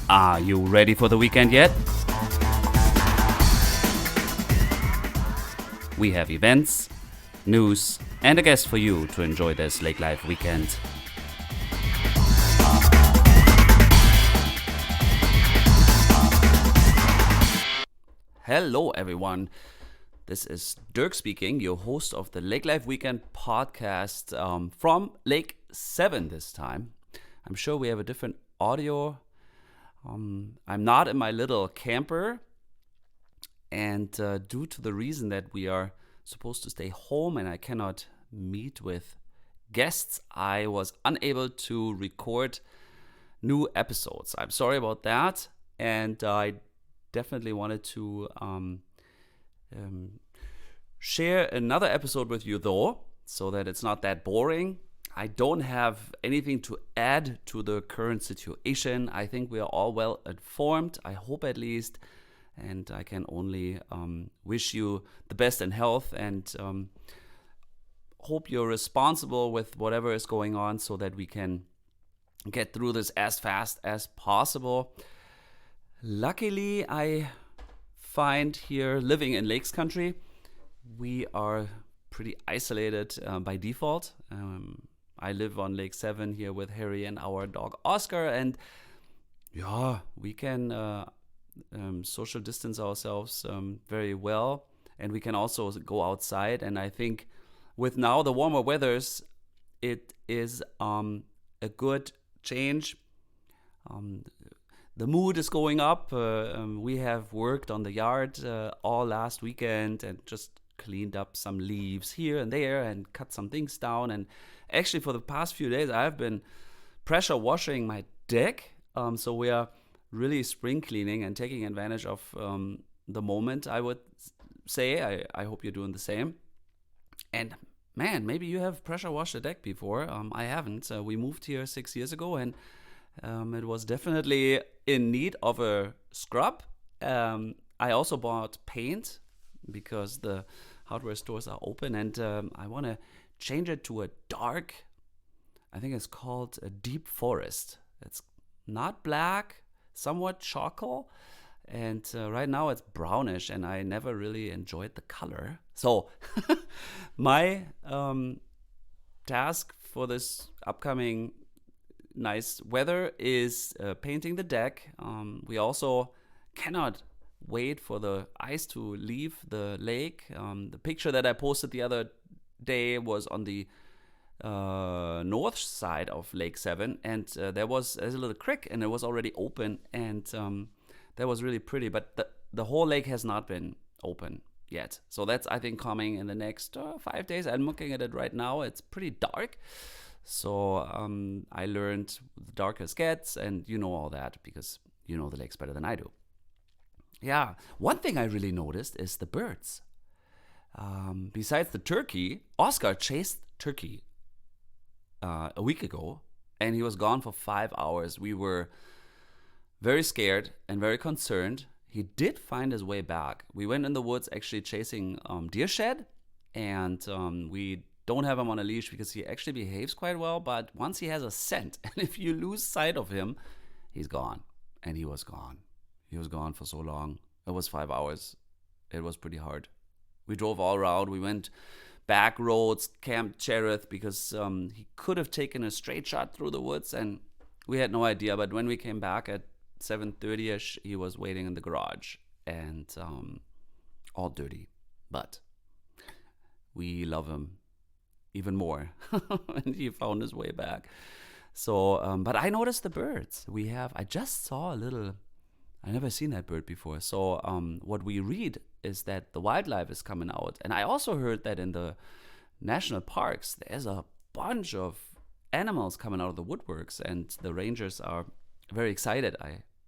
Are you ready for the weekend yet? We have events, news, and a guest for you to enjoy this Lake Life weekend. Hello, everyone. This is Dirk speaking, your host of the Lake Life Weekend podcast from Lake 7 this time. I'm sure we have a different audio. I'm not in my little camper, and due to the reason that we are supposed to stay home and I cannot meet with guests, I was unable to record new episodes. I'm sorry about that, and I definitely wanted to share another episode with you though, so that it's not that boring. I don't have anything to add to the current situation. I think we are all well informed, I hope at least, and I can only wish you the best in health and hope you're responsible with whatever is going on so that we can get through this as fast as possible. Luckily, I find here living in Lakes Country, we are pretty isolated by default. I live on Lake 7 here with Harry and our dog Oscar, and yeah, we can social distance ourselves very well, and we can also go outside. And I think with now the warmer weathers, it is a good change. The mood is going up. We have worked on the yard all last weekend and just cleaned up some leaves here and there and cut some things down. And actually, for the past few days, I've been pressure washing my deck. So we are really spring cleaning and taking advantage of the moment, I would say. I hope you're doing the same. And man, maybe you have pressure washed the deck before. I haven't. We moved here 6 years ago, and it was definitely in need of a scrub. I also bought paint because the hardware stores are open, and I want to change it to a dark, I think it's called a deep forest. It's not black, somewhat charcoal, and right now it's brownish, and I never really enjoyed the color. So my task for this upcoming nice weather is painting the deck. We also cannot wait for the ice to leave the lake. The picture that I posted the other day was on the north side of Lake 7, and there's a little creek, and it was already open, and that was really pretty, but the whole lake has not been open yet. So that's, I think, coming in the next 5 days. I'm looking at it right now. It's pretty dark. So I learned the darker it gets, and you know all that because you know the lakes better than I do. Yeah, one thing I really noticed is the birds. Besides the turkey, Oscar chased turkey a week ago, and he was gone for 5 hours. We were very scared and very concerned. He did find his way back. We went in the woods actually chasing deer shed, and we don't have him on a leash because he actually behaves quite well, but once he has a scent, and if you lose sight of him, he's gone. And he was gone. He was gone for so long. It was 5 hours. It was pretty hard. We drove all around. We went back roads, camped Cherith, because he could have taken a straight shot through the woods, and we had no idea. But when we came back at 7:30ish, he was waiting in the garage, and all dirty. But we love him even more, and he found his way back. So, but I noticed the birds. I just saw a little, I never seen that bird before. So what we read is that the wildlife is coming out. And I also heard that in the national parks, there's a bunch of animals coming out of the woodworks, and the rangers are very excited.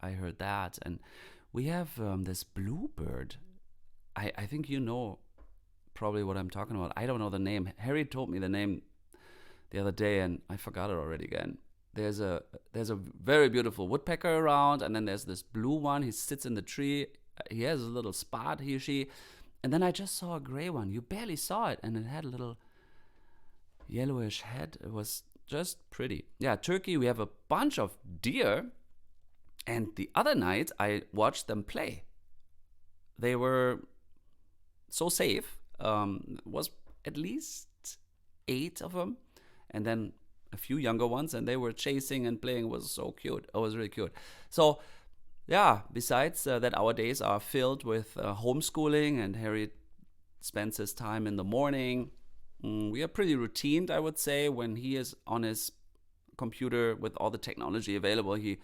I heard that. And we have this bluebird. I think you know probably what I'm talking about. I don't know the name. Harry told me the name the other day, and I forgot it already again. There's a very beautiful woodpecker around, and then there's this blue one. He sits in the tree. He has a little spot, he or she. And then I just saw a gray one. You barely saw it, and it had a little yellowish head. It was just pretty. Yeah, Turkey, we have a bunch of deer, And the other night, I watched them play. They were so safe. Was at least 8 of them, and then a few younger ones, and they were chasing and playing. It was so cute. It was really cute. So, yeah, besides that, our days are filled with homeschooling, and Harry spends his time in the morning. We are pretty routined, I would say. When he is on his computer with all the technology available, he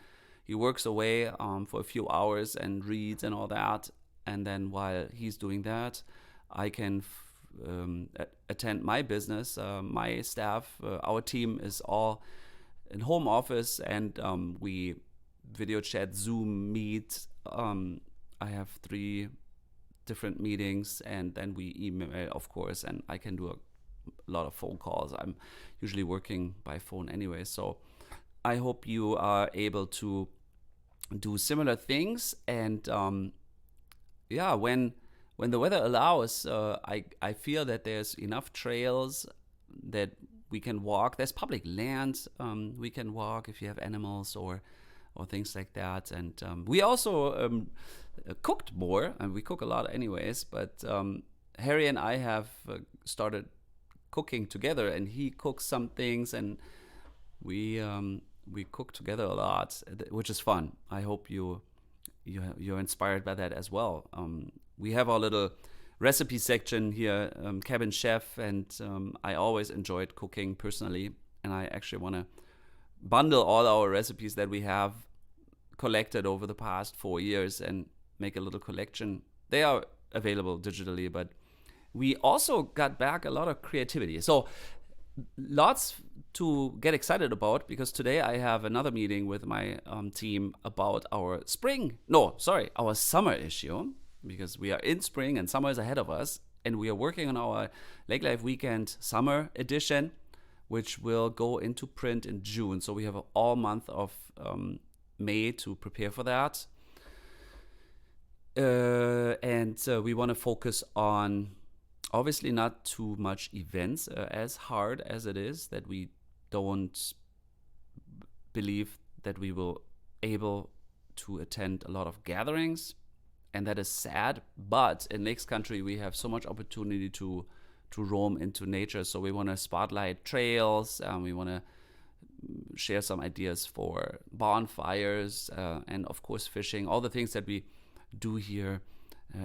works away for a few hours and reads and all that. And then while he's doing that, I can attend my business. My staff, our team is all in home office, and we video chat, Zoom, Meet. I have 3 different meetings, and then we email, of course, and I can do a lot of phone calls. I'm usually working by phone anyway, so I hope you are able to do similar things. And when the weather allows, I feel that there's enough trails that we can walk. There's public land we can walk if you have animals or things like that. And we also cooked more, and we cook a lot anyways, but Harry and I have started cooking together, and he cooks some things, and we cook together a lot, which is fun. I hope you're inspired by that as well. We have our little recipe section here, Cabin Chef, and I always enjoyed cooking personally, and I actually want to bundle all our recipes that we have collected over the past 4 years and make a little collection. They are available digitally, but we also got back a lot of creativity. So lots to get excited about, because today I have another meeting with my team about our summer issue, because we are in spring and summer is ahead of us, and we are working on our Lake Life Weekend summer edition, which will go into print in June. So we have all month of May to prepare for that. And we want to focus on, obviously, not too much events, as hard as it is, that we don't believe that we will able to attend a lot of gatherings, and that is sad. But in Lakes Country, we have so much opportunity to roam into nature. So we want to spotlight trails, we want to share some ideas for bonfires, and of course fishing, all the things that we do here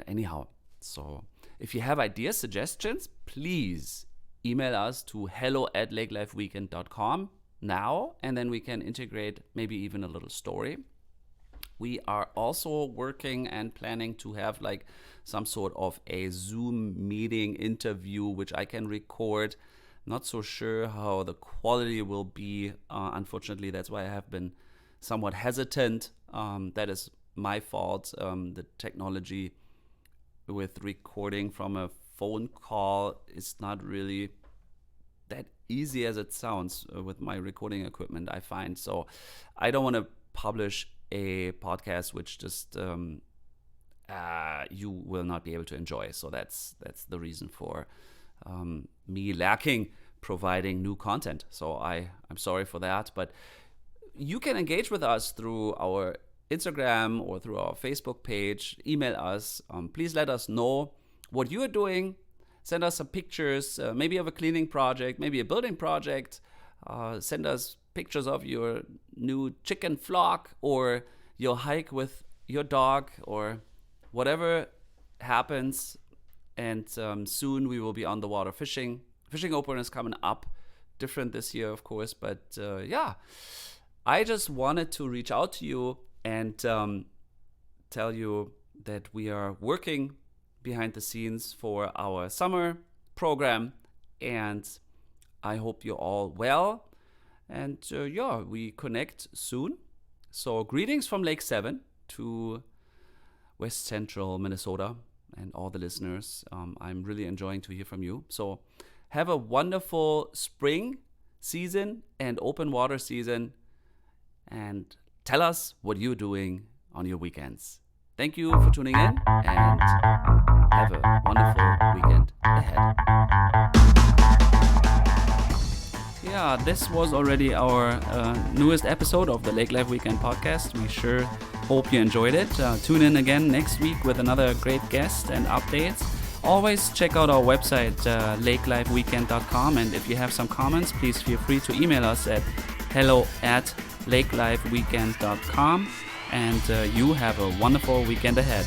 anyhow. So if you have ideas, suggestions, please email us to hello@lakelifeweekend.com now, and then we can integrate maybe even a little story. We are also working and planning to have like some sort of a Zoom meeting interview, which I can record. Not so sure how the quality will be. Unfortunately, that's why I have been somewhat hesitant. That is my fault. The technology with recording from a phone call is not really that easy as it sounds with my recording equipment, I find. So I don't want to publish a podcast which just you will not be able to enjoy. So that's the reason for me lacking providing new content. So I'm sorry for that, but you can engage with us through our Instagram or through our Facebook page. Email us. Please let us know what you are doing. Send us some pictures, maybe of a cleaning project, maybe a building project. Send us pictures of your new chicken flock or your hike with your dog or whatever happens. And soon we will be on the water fishing. Fishing Open is coming up. Different this year, of course. But yeah, I just wanted to reach out to you and tell you that we are working behind the scenes for our summer program. And I hope you're all well. And yeah, we connect soon. So greetings from Lake 7 to West Central Minnesota and all the listeners. I'm really enjoying to hear from you. So have a wonderful spring season and open water season. And tell us what you're doing on your weekends. Thank you for tuning in, and have a wonderful weekend ahead. Yeah, this was already our newest episode of the Lake Life Weekend podcast. We sure hope you enjoyed it. Tune in again next week with another great guest and updates. Always check out our website, lakelifeweekend.com, and if you have some comments, please feel free to email us at hello@lakelifeweekend.com, and you have a wonderful weekend ahead.